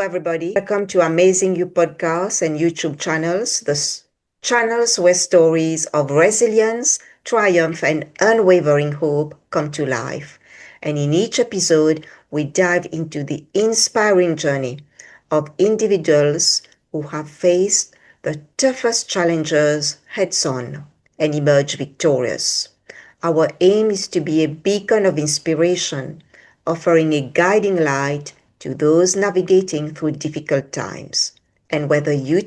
everybody. Welcome to Amazing You podcast and YouTube channels, channels where stories of resilience, triumph, and unwavering hope come to life. And in each episode, we dive into the inspiring journey of individuals who have faced the toughest challenges heads on and emerge victorious. Our aim is to be a beacon of inspiration, offering a guiding light to those navigating through difficult times. And whether you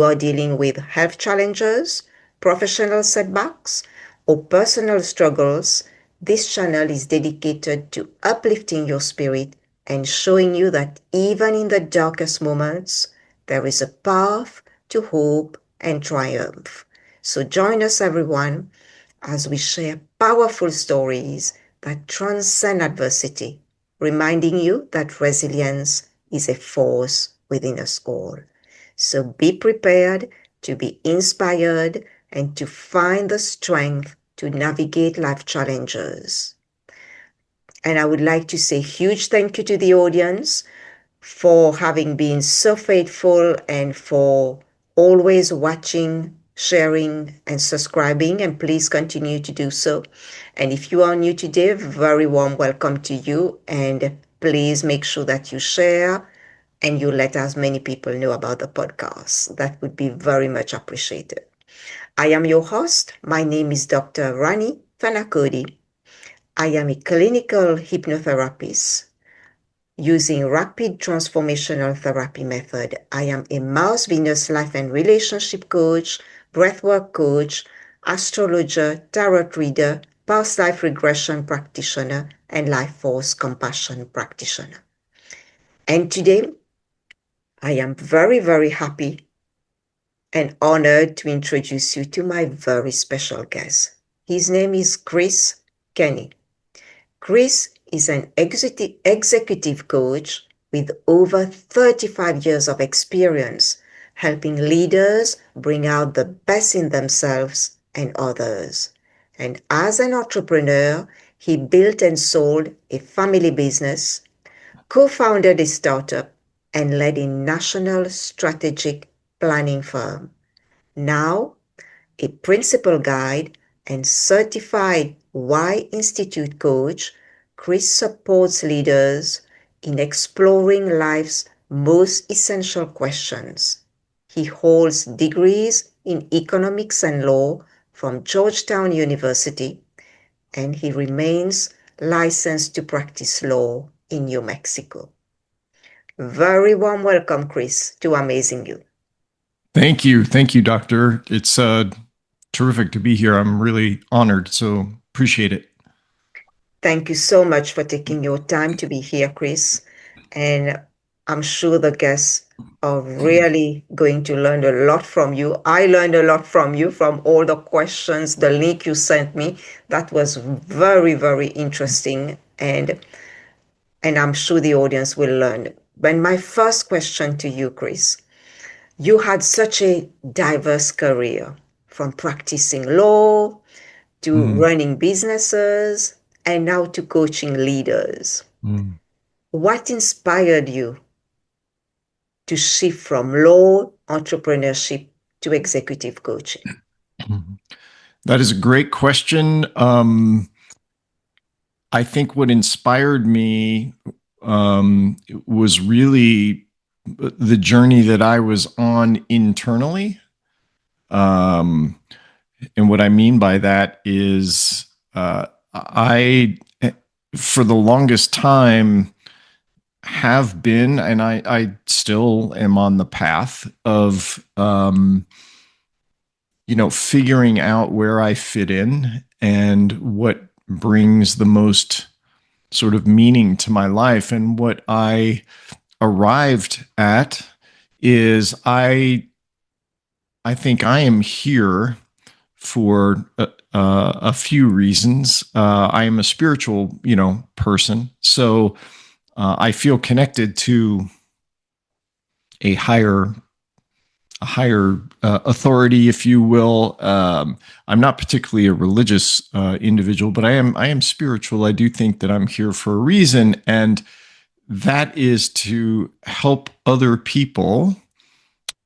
are dealing with health challenges, professional setbacks, or personal struggles, this channel is dedicated to uplifting your spirit and showing you that even in the darkest moments, there is a path to hope and triumph. So join us, everyone, as we share powerful stories that transcend adversity, reminding you that resilience is a force within us all. So be prepared to be inspired and to find the strength to navigate life challenges. And I would like to say huge thank you to the audience for having been so faithful and for always watching, sharing, and subscribing. And please continue to do so. And if you are new today, very warm welcome to you. And please make sure that you share and you let as many people know about the podcast. That would be very much appreciated. I am your host. My name is Dr. Rani Thanacoody. I am a clinical hypnotherapist using rapid transformational therapy method. I am a Mars Venus life and relationship coach, breathwork coach, astrologer, tarot reader, past life regression practitioner, and life force compassion practitioner. And today, I am very, very happy and honored to introduce you to my very special guest. His name is Chris Kenny. Chris is an executive coach with over 35 years of experience helping leaders bring out the best in themselves and others. And as an entrepreneur, he built and sold a family business, co-founded a startup, and led a national strategic planning firm. Now, a principal guide and certified Y Institute coach, Chris supports leaders in exploring life's most essential questions. He holds degrees in economics and law from Georgetown University, and he remains licensed to practice law in New Mexico. Very warm welcome, Chris, to Amazing You. Thank you. Thank you, Doctor. It's terrific to be here. I'm really honored, so appreciate it. Thank you so much for taking your time to be here, Chris. And I'm sure the guests are really going to learn a lot from you. I learned a lot from you, from all the questions, the link you sent me. That was very, very interesting. And I'm sure the audience will learn. But my first question to you, Chris, you had such a diverse career, from practicing law to running businesses and now to coaching leaders. What inspired you to shift from law, entrepreneurship to executive coaching? That is a great question. I think what inspired me was really the journey that I was on internally. And what I mean by that is I, for the longest time, have been, and I still am on the path of, figuring out where I fit in and what brings the most sort of meaning to my life. And what I arrived at is I think I am here for a few reasons. I am a spiritual, person, so I feel connected to a higher authority, if you will. I'm not particularly a religious individual, but I am spiritual. I do think that I'm here for a reason, and that is to help other people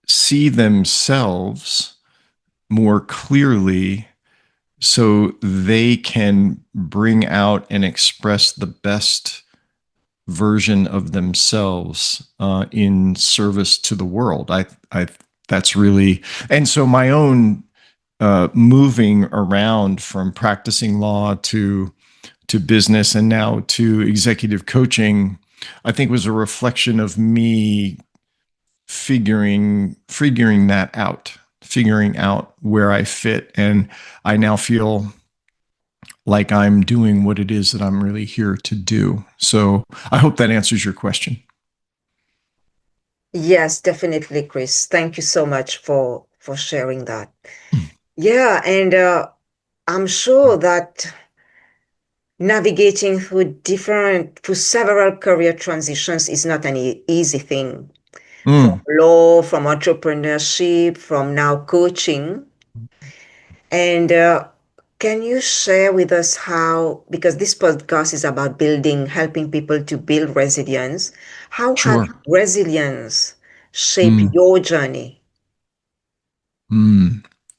see themselves more clearly so they can bring out and express the best version of themselves in service to the world. I that's really, and so my own moving around from practicing law to business and now to executive coaching, I think was a reflection of me figuring that out, figuring out where I fit, and I now feel like I'm doing what it is that I'm really here to do. So I hope that answers your question. Yes, definitely, Chris. Thank you so much for sharing that. Yeah, and I'm sure that navigating through several career transitions is not an easy thing. From Mm, law, from entrepreneurship, from now coaching. And can you share with us how, because this podcast is about helping people to build resilience, how has sure. resilience shaped Mm, your journey?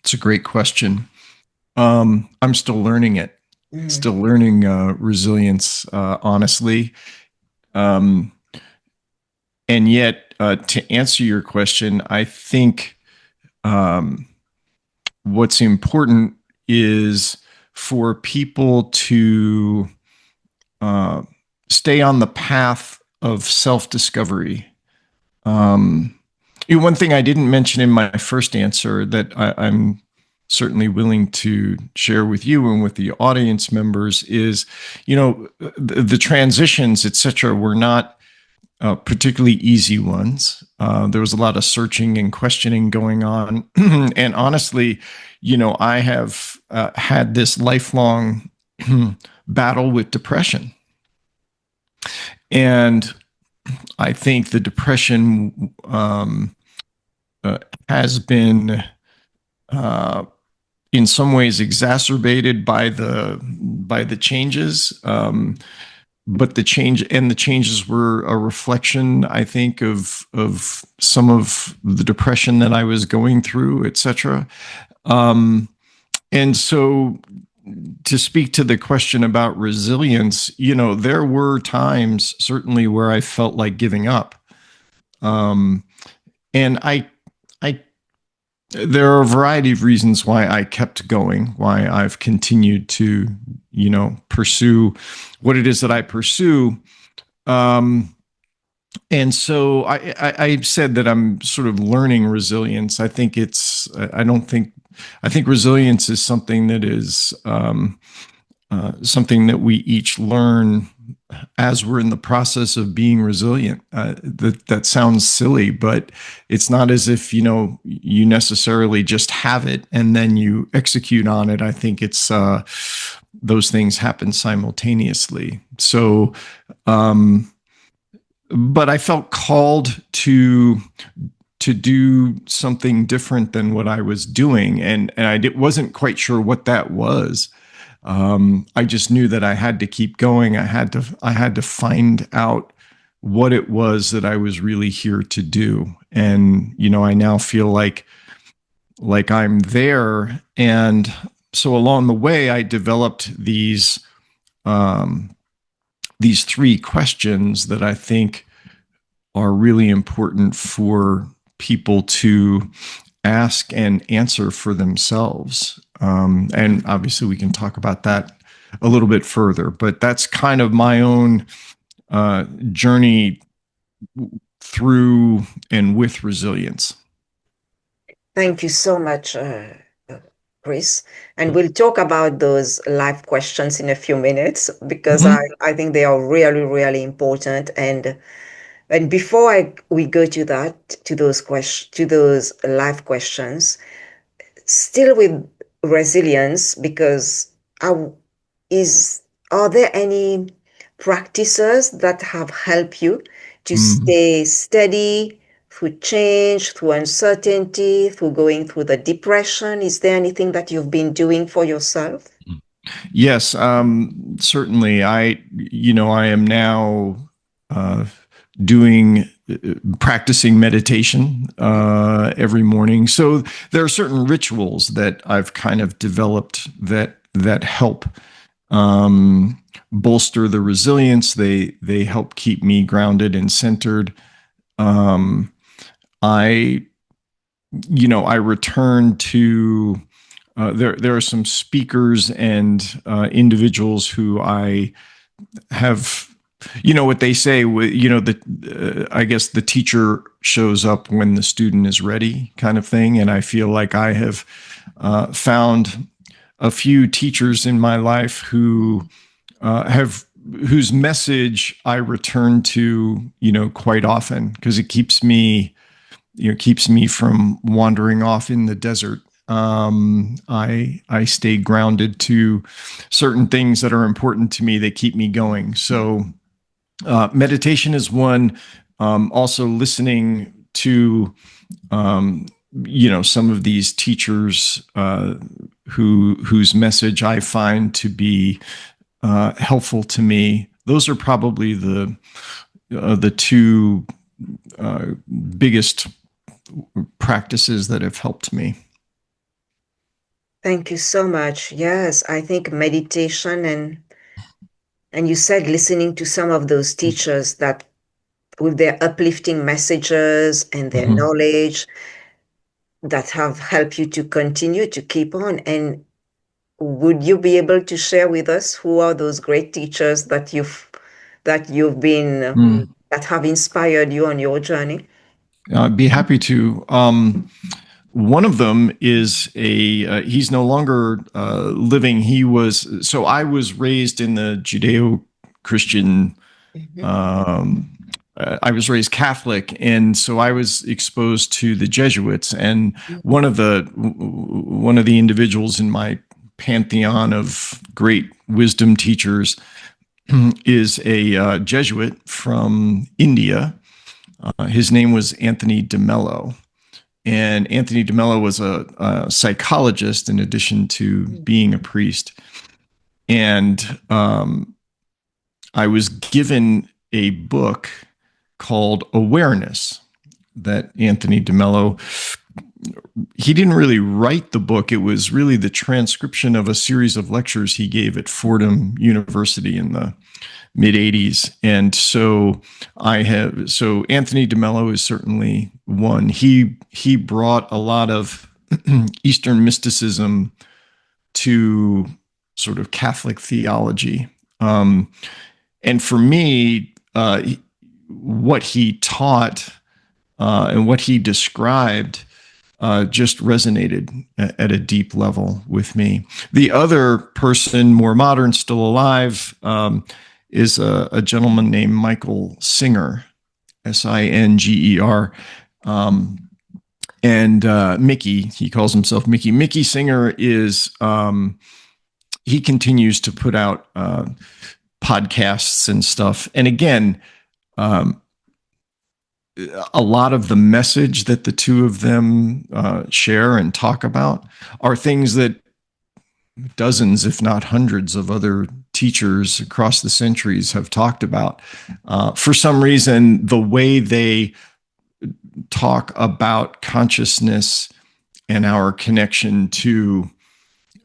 it's a great question. I'm still learning it, Mm, still learning resilience, honestly. Um, and yet, to answer your question, I think um, what's important is for people to uh, stay on the path of self discovery. Um, One thing I didn't mention in my first answer that I'm certainly willing to share with you and with the audience members is, the transitions, et cetera, were not particularly easy ones. There was a lot of searching and questioning going on. And honestly, I have had this lifelong battle with depression. And I think the depression uh, has been uh, in some ways exacerbated by the changes. But the changes were a reflection, I think, of some of the depression that I was going through, etc. Um, and so, to speak to the question about resilience, there were times certainly where I felt like giving up, um, and I there are a variety of reasons why I kept going, why I've continued to, pursue what it is that I pursue. Um, and so I said that I'm sort of learning resilience. I think I don't think, I think resilience is something that is something that we each learn as we're in the process of being resilient. That sounds silly, but it's not as if you necessarily just have it and then you execute on it. I think it's those things happen simultaneously. So, um, but I felt called to do something different than what I was doing, and wasn't quite sure what that was. I just knew that I had to keep going. I had to find out what it was that I was really here to do. And I now feel like I'm there. And so along the way, I developed these three questions that I think are really important for people to ask and answer for themselves. And obviously, we can talk about that a little bit further, but that's kind of my own journey through and with resilience. thank you so much, uh, Chris. And we'll talk about those live questions in a few minutes because Mm-hmm. I think they are really, really important. And before we go to that, to those live questions, still with resilience, because I, is are there any practices that have helped you to Mm-hmm. stay steady through change, through uncertainty, through going through the depression? Is there anything that you've been doing for yourself? Yes, certainly. I am now. doing practicing meditation every morning. So there are certain rituals that I've kind of developed that help bolster the resilience. They help keep me grounded and centered. Um, I I return to there are some speakers and individuals who I have what they say, I guess the teacher shows up when the student is ready, kind of thing. And I feel like I have found a few teachers in my life who have whose message I return to, quite often, because it keeps me from wandering off in the desert. I stay grounded to certain things that are important to me that keep me going. So meditation is one. Also listening to some of these teachers whose message I find to be helpful to me. Those are probably the two biggest practices that have helped me. Thank you so much. Yes, I think meditation and you said listening to some of those teachers that with their uplifting messages and their Mm-hmm. knowledge that have helped you to continue to keep on. And would you be able to share with us who are those great teachers that you've been that have inspired you on your journey? I'd be happy to. One of them is he's no longer living. I was raised in the Judeo-Christian, Mhm. I was raised Catholic. And so I was exposed to the Jesuits. And one of the individuals in my pantheon of great wisdom teachers is a Jesuit from India. His name was Anthony de Mello. And Anthony de Mello was a psychologist in addition to being a priest. And I was given a book called Awareness that Anthony de Mello, he didn't really write the book. It was really the transcription of a series of lectures he gave at Fordham University in the mid 80s. And so Anthony de Mello is certainly one. He brought a lot of Eastern mysticism to sort of Catholic theology. And for me, what he taught and what he described just resonated at a deep level with me. The other person, more modern, still alive, is a gentleman named Michael Singer, Singer. And Mickey, he calls himself Mickey. Mickey Singer is, he continues to put out podcasts and stuff. And again, a lot of the message that the two of them share and talk about are things that dozens, if not hundreds, of other teachers across the centuries have talked about. For some reason, the way they talk about consciousness and our connection to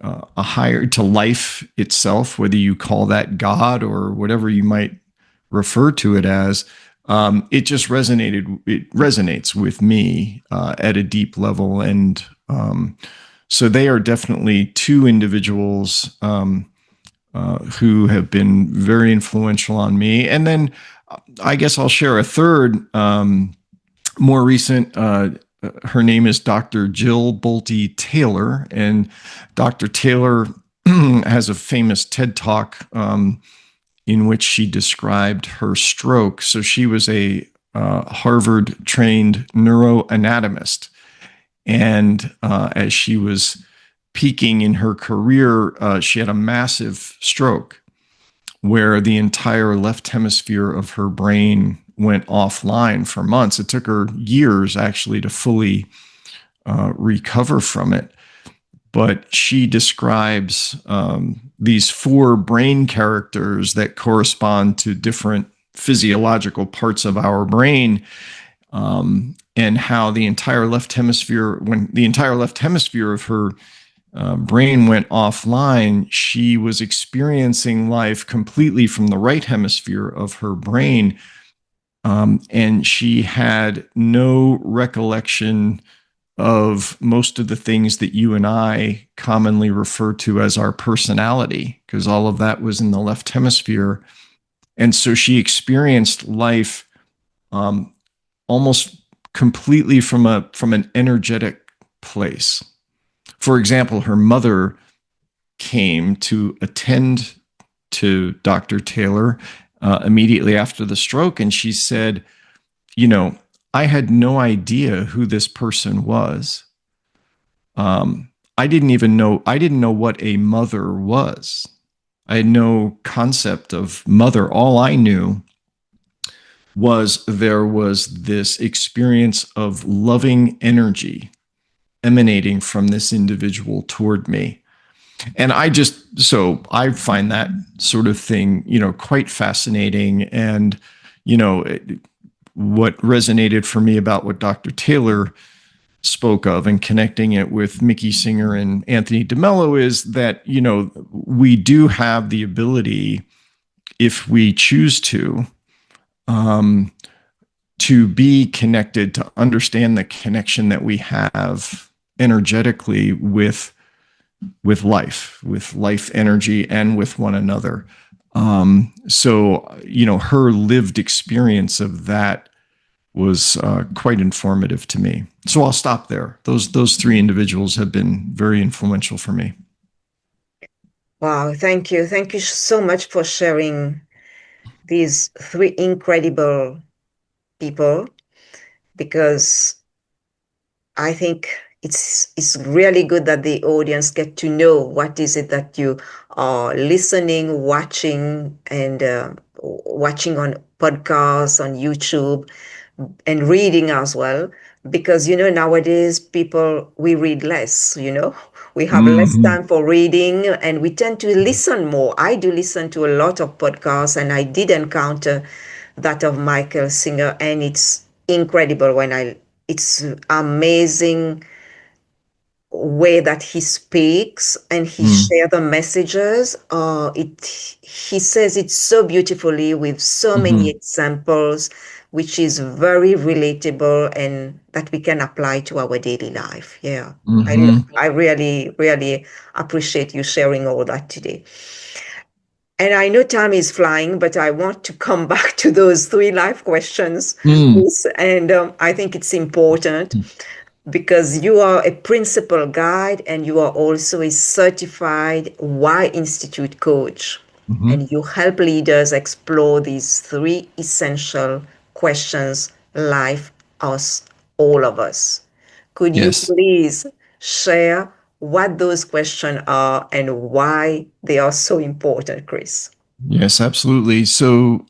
to life itself, whether you call that God or whatever you might refer to it as, it just resonates with me at a deep level. And so they are definitely two individuals who have been very influential on me. And then I guess I'll share a third, more recent. Her name is Dr. Jill Bolte Taylor, and Dr. Taylor has a famous TED Talk in which she described her stroke. So she was a Harvard-trained neuroanatomist, and as she was peaking in her career, she had a massive stroke where the entire left hemisphere of her brain went offline for months. It took her years actually to fully recover from it. But she describes these four brain characters that correspond to different physiological parts of our brain, and how the entire left hemisphere, when the entire left hemisphere of her brain went offline, she was experiencing life completely from the right hemisphere of her brain. And she had no recollection of most of the things that you and I commonly refer to as our personality, because all of that was in the left hemisphere. And so she experienced life almost completely from an energetic place. For example, her mother came to attend to Dr. Taylor immediately after the stroke, and she said, you know, I had no idea who this person was. I didn't know what a mother was. I had no concept of mother. All I knew was there was this experience of loving energy emanating from this individual toward me. And I find that sort of thing, quite fascinating. And, what resonated for me about what Dr. Taylor spoke of and connecting it with Mickey Singer and Anthony DeMello is that, we do have the ability, if we choose um, to be connected, to understand the connection that we have energetically with life energy, and with one another. So, her lived experience of that was quite informative to me. So I'll stop there. Those three individuals have been very influential for me. Wow, thank you. Thank you so much for sharing these three incredible people, because I think it's really good that the audience get to know what is it that you are listening, watching, and watching on podcasts, on YouTube, and reading as well. Because nowadays people, we read less. We have less Mm-hmm. time for reading, and we tend to listen more. I do listen to a lot of podcasts, and I did encounter that of Michael Singer, and it's incredible when I it's amazing way that he speaks and he Mm-hmm. shares the messages. He says it so beautifully with so many Mm-hmm. examples, which is very relatable and that we can apply to our daily life. Yeah. I Mm-hmm. I really, really appreciate you sharing all that today. And I know time is flying, but I want to come back to those three life questions, Chris. And I think it's important because you are a principal guide and you are also a certified Y Institute coach. Mm-hmm. And you help leaders explore these three essential questions life asks all of us. Could you Yes. please share what those questions are and why they are so important, Chris? Yes, absolutely. So,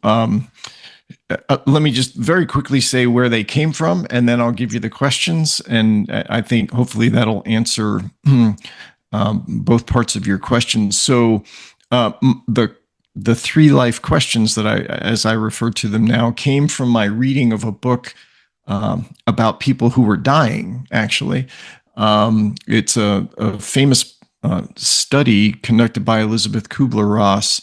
let me just very quickly say where they came from, and then I'll give you the questions. And I think hopefully that'll answer both parts of your questions. So, the three life questions that as I refer to them now, came from my reading of a book about people who were dying. Actually, it's a famous study conducted by Elizabeth Kubler-Ross.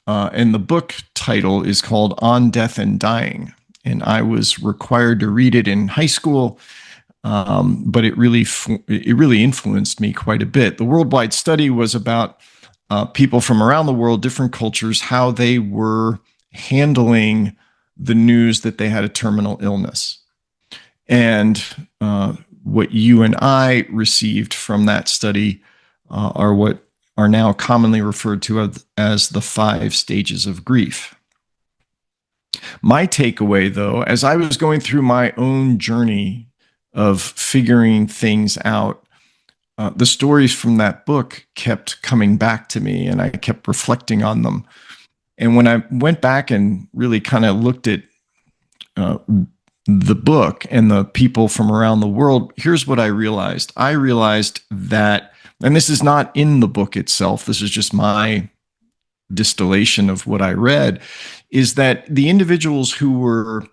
And the book title is called On Death and Dying. And I was required to read it in high school, but it really influenced me quite a bit. The worldwide study was about people from around the world, different cultures, how they were handling the news that they had a terminal illness. And what you and I received from that study are what are now commonly referred to as the 5 stages of grief. My takeaway, though, as I was going through my own journey of figuring things out, the stories from that book kept coming back to me, and I kept reflecting on them. And when I went back and really kind of looked at uh, the book and the people from around the world, here's what I realized. I realized that, and this is not in the book itself, this is just my distillation of what I read, is that the individuals who were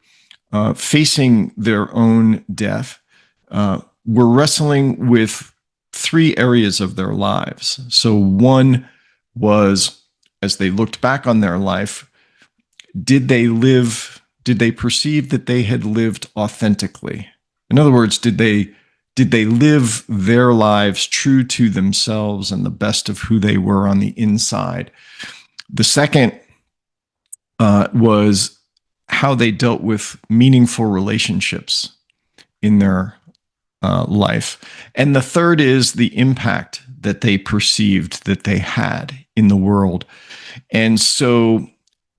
facing their own death were wrestling with three areas of their lives. So one was, as they looked back on their life, did they perceive that they had lived authentically? In other words, did they live their lives true to themselves and the best of who they were on the inside? The second was how they dealt with meaningful relationships in their life. And the third is the impact that they perceived that they had in the world. And so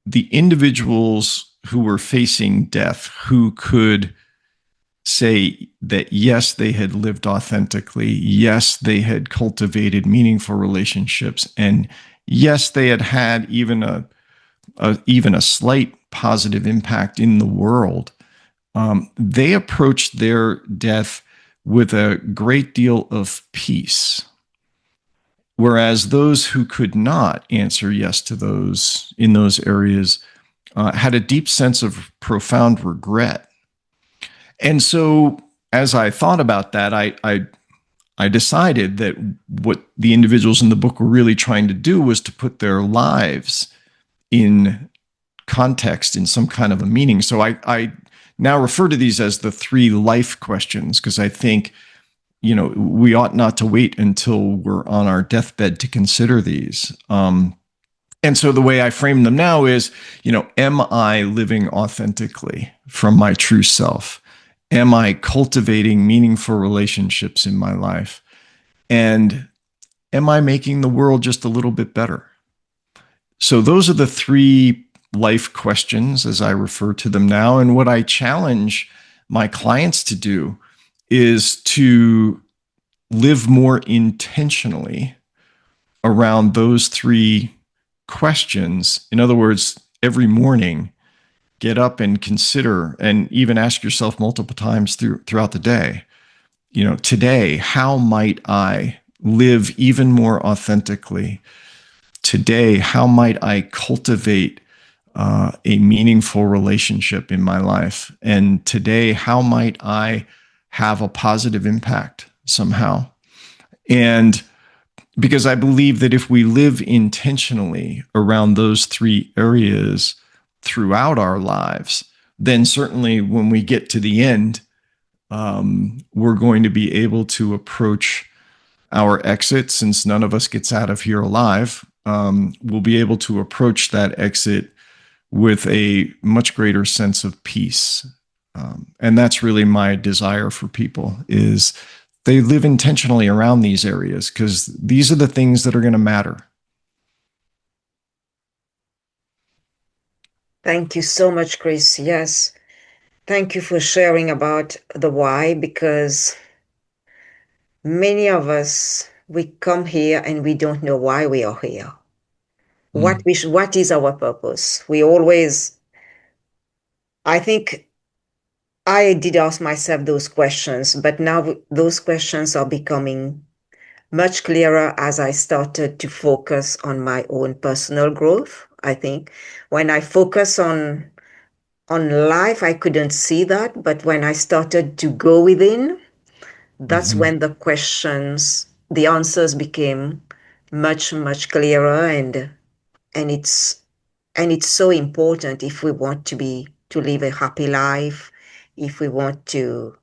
the individuals who were facing death, who could say that, yes, they had lived authentically, yes, they had cultivated meaningful relationships, and yes, they had had even a slight positive impact in the world, they approached their death with a great deal of peace. Whereas those who could not answer yes to those in those areas had a deep sense of profound regret. And so, as I thought about that, I decided that what the individuals in the book were really trying to do was to put their lives in context, in some kind of a meaning. So I now refer to these as the three life questions, because I think, we ought not to wait until we're on our deathbed to consider these. And so the way I frame them now is, am I living authentically from my true self? Am I cultivating meaningful relationships in my life? And am I making the world just a little bit better? So those are the three life questions, as I refer to them now. And what I challenge my clients to do is to live more intentionally around those three questions. In other words, every morning, get up and consider, and even ask yourself multiple times throughout the day, today, how might I live even more authentically? Today, how might I cultivate a meaningful relationship in my life? And today, how might I have a positive impact somehow? And because I believe that if we live intentionally around those three areas throughout our lives, then certainly when we get to the end, we're going to be able to approach our exit, since none of us gets out of here alive. We'll be able to approach that exit with a much greater sense of peace. And that's really my desire for people, is they live intentionally around these areas, because these are the things that are going to matter. Thank you so much, Chris. Yes. Thank you for sharing about the why, because many of us, we come here and we don't know why we are here. Mm. What is our purpose? We always, I think I did ask myself those questions, but now those questions are becoming much clearer as I started to focus on my own personal growth. I think when I focus on life, I couldn't see that, but when I started to go within, that's Mm-hmm. when the answers became much clearer, and it's so important if we want to live a happy life, if we want to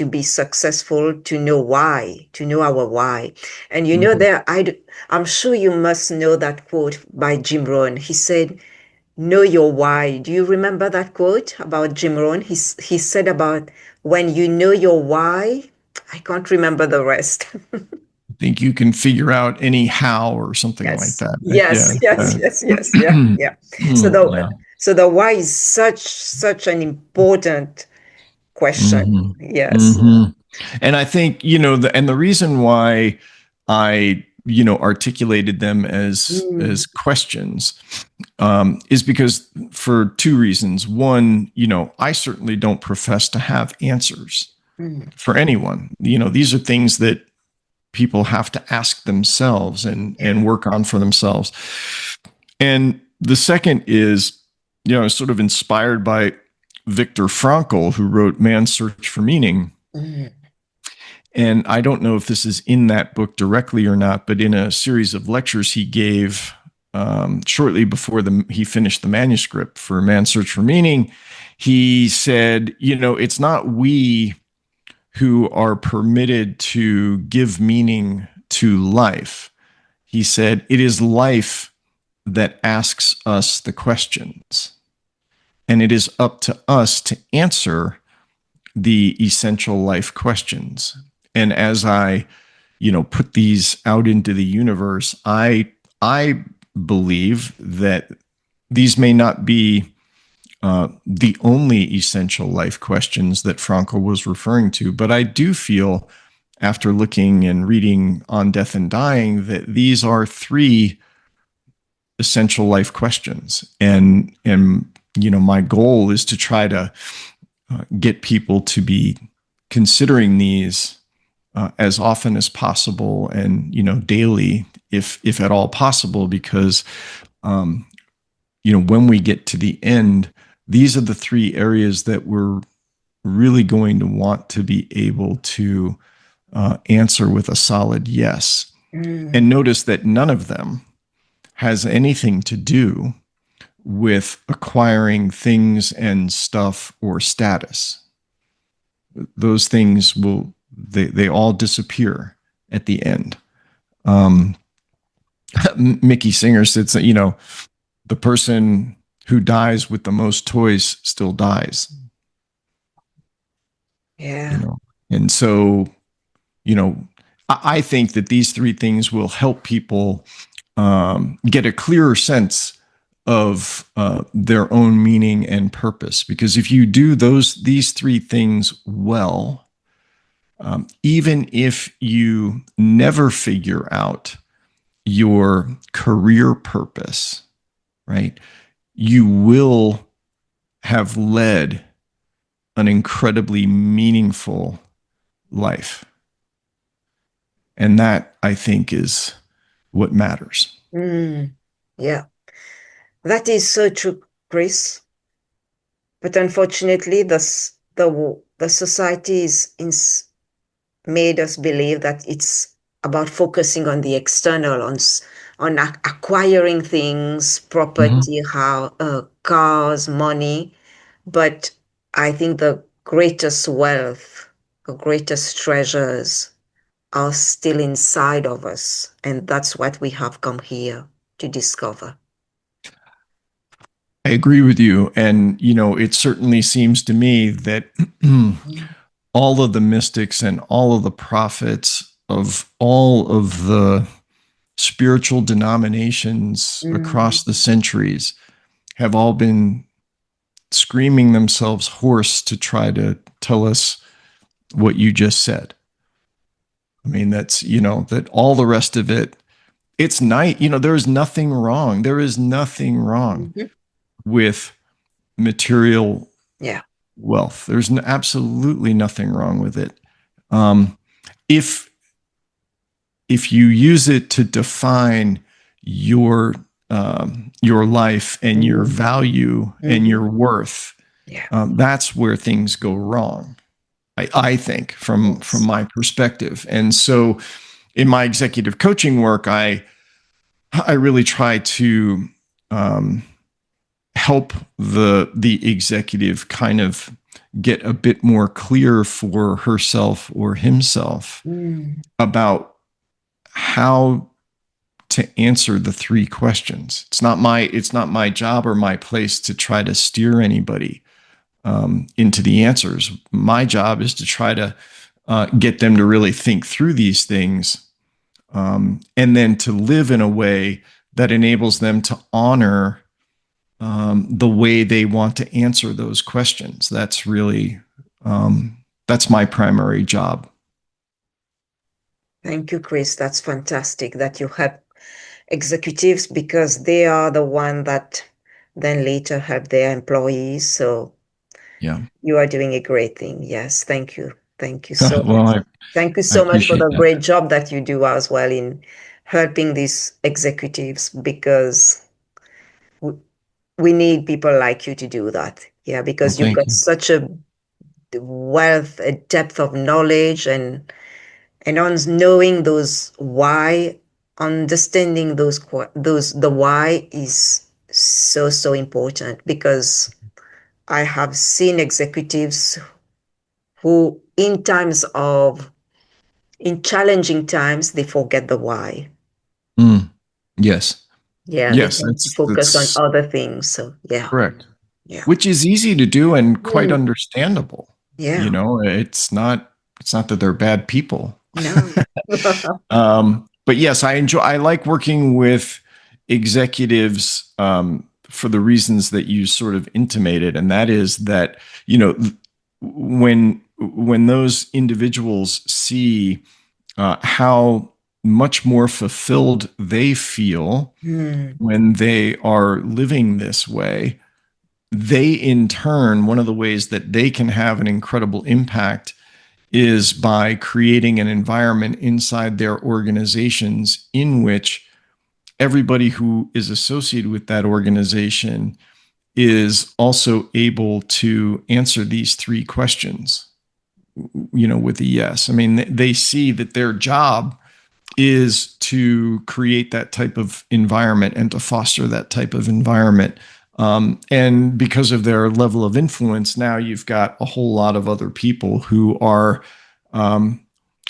be successful, to know why, to know our why. And Mm-hmm. I'm sure you must know that quote by Jim Rohn. He said, know your why. Do you remember that quote about Jim Rohn? He said about, when you know your why, I can't remember the rest. I think you can figure out any how or something like Yes, that. Yeah. yes, yes, yes, yes, yeah, yeah. So Yeah. the why is such an important question. Mm-hmm. Yes. Mm-hmm. And I think, and the reason why I, articulated them as Mm, questions, is because, for two reasons. One, I certainly don't profess to have answers mm, for anyone. These are things that people have to ask themselves and yeah. work on for themselves. And the second is, sort of inspired by Viktor Frankl, who wrote Man's Search for Meaning. Mm. And I don't know if this is in that book directly or not, but in a series of lectures he gave shortly before he finished the manuscript for Man's Search for Meaning, he said, it's not we who are permitted to give meaning to life. He said, it is life that asks us the questions. And it is up to us to answer the essential life questions. And as I, put these out into the universe, I believe that these may not be the only essential life questions that Frankl was referring to, but I do feel, after looking and reading On Death and Dying, that these are three essential life questions. And my goal is to try to get people to be considering these as often as possible, and daily, if at all possible, because when we get to the end, these are the three areas that we're really going to want to be able to answer with a solid yes. Mm. And notice that none of them has anything to do with acquiring things and stuff or status. Those things they all disappear at the end. Um, Mickey Singer said, the person who dies with the most toys still dies. Yeah. And so, you know, I think that these three things will help people get a clearer sense of their own meaning and purpose. Because if you do these three things well, even if you never figure out your career purpose, right, you will have led an incredibly meaningful life. And that, I think, is what matters. Mm. Yeah. That is so true, Chris. But unfortunately, the society made us believe that it's about focusing on the external, on acquiring things, Mhm. property, cars, money. But I think the greatest wealth, the greatest treasures are still inside of us. And that's what we have come here to discover. I agree with you. And, it certainly seems to me that Mm. all of the mystics and all of the prophets of all of the spiritual denominations Mm. across the centuries have all been screaming themselves hoarse to try to tell us what you just said. I mean, that's, that all the rest of it, it's nice. There is nothing wrong. There is nothing wrong Mhm. with material Yeah. wealth. There's absolutely nothing wrong with it. Um, if if you use it to define your life and your Mm. value and Mhm. your worth, Yeah. that's where things go wrong. I think from Yes. my perspective. And so, in my executive coaching work, I really try to um, help the executive kind of get a bit more clear for herself or himself Mm. about how to answer the three questions. It's not my job or my place to try to steer anybody into the answers. My job is to try to get them to really think through these things, and then to live in a way that enables them to honor the way they want to answer those questions. That's really that's my primary job. Thank you, Chris. That's fantastic that you help executives because they are the one that then later help their employees. So Yeah. you are doing a great thing. Yes, thank you. Thank you so Well, much. I, Thank you I so much for appreciate the that. great job that you do as well in helping these executives because we need people like you to do that. Yeah, Well, because you've thank got you. such a wealth, a depth of knowledge, and on knowing those why, understanding those the why is so important, because I have seen executives who in challenging times they forget the why. Mm, yes. Yeah, they Yes, tend to focus on that's other things. So yeah, correct. yeah. Which is easy to do and quite Mm, understandable. You yeah. know, it's not that they're bad people. No. But yes, I like working with executives for the reasons that you sort of intimated, and that is that, when those individuals see how much more fulfilled they feel Hmm. when they are living this way, they in turn, one of the ways that they can have an incredible impact is by creating an environment inside their organizations in which everybody who is associated with that organization is also able to answer these three questions, with a yes. I mean, they see that their job is to create that type of environment and to foster that type of environment. And because of their level of influence, now you've got a whole lot of other people who are um,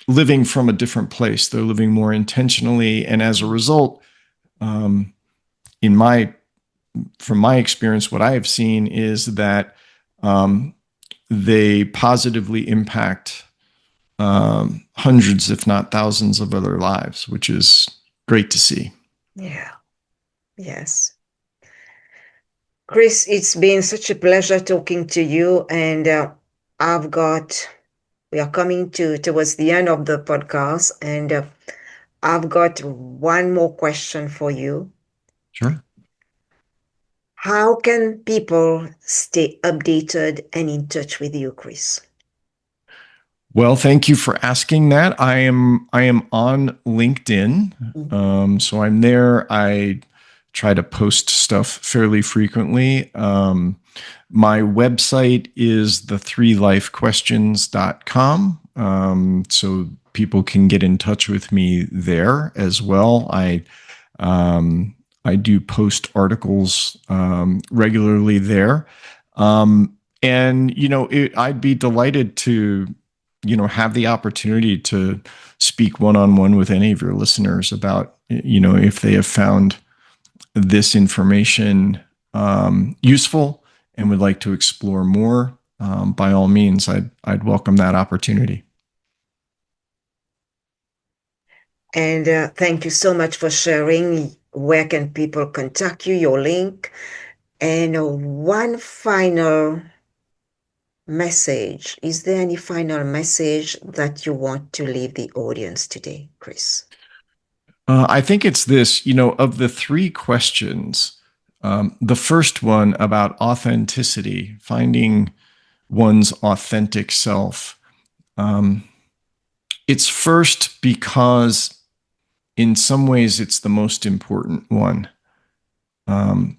living from a different place. They're living more intentionally, and as a result, um, in my from my experience, what I have seen is that um, they positively impact hundreds, if not thousands, of other lives, which is great to see. Yeah. Yes. Chris, it's been such a pleasure talking to you. And I've got, we are coming towards the end of the podcast. And I've got one more question for you. Sure. How can people stay updated and in touch with you, Chris? Well, thank you for asking that. I am on LinkedIn, Mhm. so I'm there. I try to post stuff fairly frequently. My website is the3lifequestions.com, so people can get in touch with me there as well. Um, I do post articles regularly there. And I'd be delighted to have the opportunity to speak one-on-one with any of your listeners about if they have found this information useful and would like to explore more. By all means, I'd welcome that opportunity. And thank you so much for sharing. Where can people contact you? Your link. And one final message. Is there any final message that you want to leave the audience today, Chris? I think it's this, of the three questions, the first one about authenticity, finding one's authentic self. Um, it's first because, in some ways, it's the most important one. Um,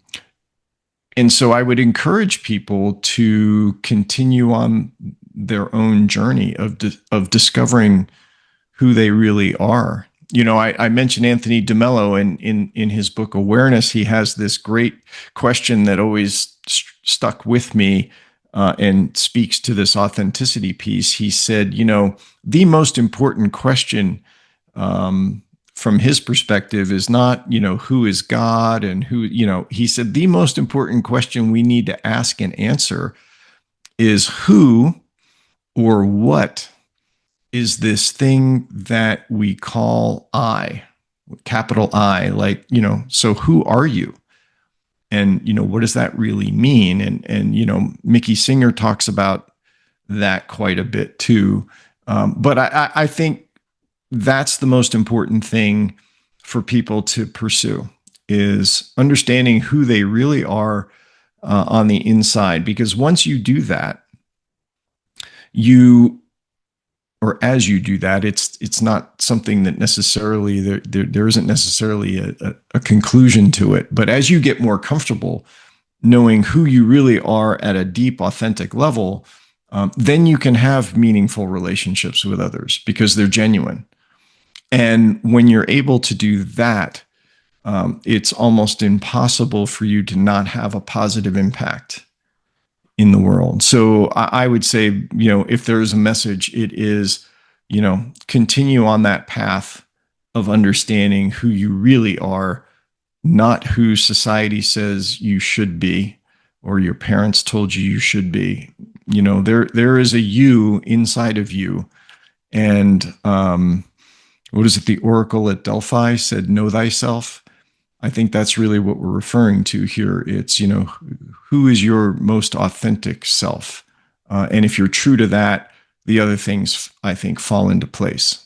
and so I would encourage people to continue on their own journey of discovering who they really are. I mentioned Anthony DeMello, and in his book Awareness, he has this great question that always stuck with me and speaks to this authenticity piece. He said, the most important question um, from his perspective is not, who is God and who, he said, the most important question we need to ask and answer is who or what is this thing that we call I, capital I, like, so who are you? And, what does that really mean? And, Mickey Singer talks about that quite a bit too. But I think that's the most important thing for people to pursue is understanding who they really are on the inside. Because once you do that, you or as you do that, it's not something that necessarily there isn't necessarily a conclusion to it. But as you get more comfortable knowing who you really are at a deep, authentic level, then you can have meaningful relationships with others because they're genuine. And when you're able to do that, it's almost impossible for you to not have a positive impact in the world. So I would say, if there is a message, it is, continue on that path of understanding who you really are, not who society says you should be or your parents told you you should be. There is a you inside of you. And what is it? The Oracle at Delphi said, know thyself. I think that's really what we're referring to here. It's, who is your most authentic self? And if you're true to that, the other things, I think, fall into place.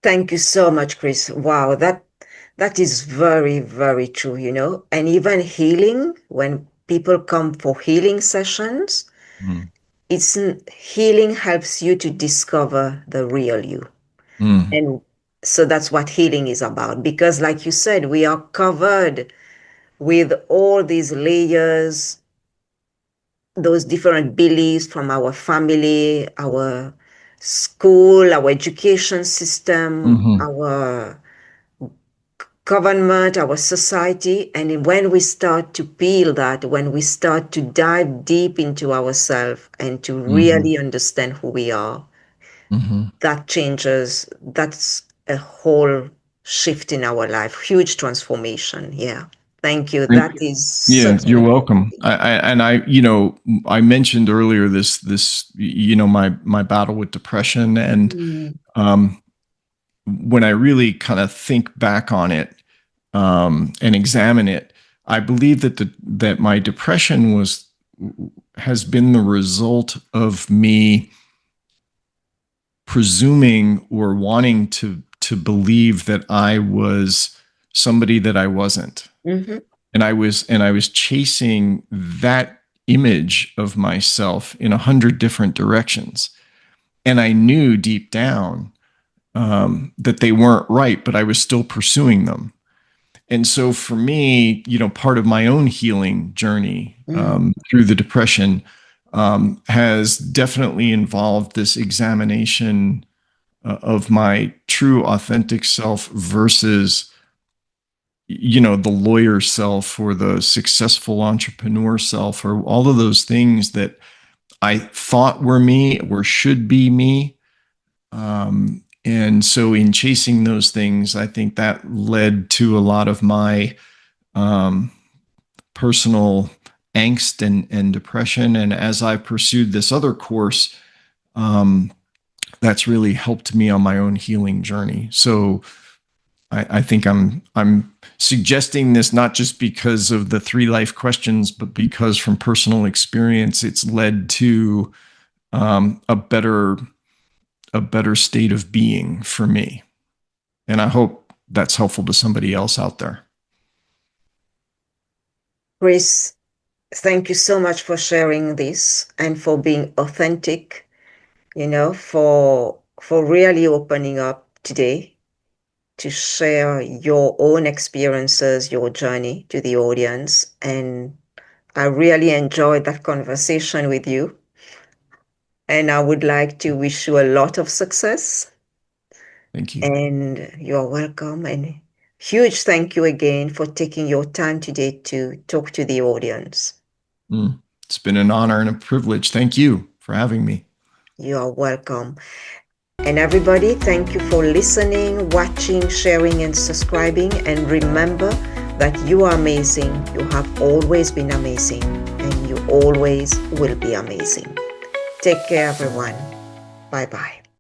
Thank you so much, Chris. Wow, that is very, very true, And even healing, when people come for healing sessions, Mm. it's healing helps you to discover the real you. Mm. And so that's what healing is about. Because like you said, we are covered with all these layers, those different beliefs from our family, our school, our education system, Mm-hmm. our government, our society. And when we start to peel that, when we start to dive deep into ourselves and to Mm-hmm. really understand who we are, Mm-hmm. that changes. That's a whole shift in our life, huge transformation. Yeah. Thank you. Thank That is Yeah, such an you're important welcome. thing. I mentioned earlier this, my battle with depression, and Mm, um, when I really kind of think back on it, and examine it, I believe that my depression has been the result of me presuming or wanting to believe that I was somebody that I wasn't. mhm, And I was chasing that image of myself in 100 different directions. And I knew deep down that they weren't right, but I was still pursuing them. And so for me, part of my own healing journey mm, through the depression has definitely involved this examination of my true authentic self versus the lawyer self or the successful entrepreneur self or all of those things that I thought were me or should be me. And so in chasing those things, I think that led to a lot of my um, personal angst and depression. And as I pursued this other course, um, that's really helped me on my own healing journey. So I think I'm suggesting this not just because of the 3 life questions, but because from personal experience, it's led to a better state of being for me. And I hope that's helpful to somebody else out there. Chris, thank you so much for sharing this and for being authentic, for really opening up today to share your own experiences, your journey to the audience. And I really enjoyed that conversation with you. And I would like to wish you a lot of success. Thank you. And you're welcome. And huge thank you again for taking your time today to talk to the audience. It's been an honor and a privilege. Thank you for having me. You're welcome. And everybody, thank you for listening, watching, sharing, and subscribing. And remember that you are amazing. You have always been amazing. And you always will be amazing. Take care, everyone. Bye bye.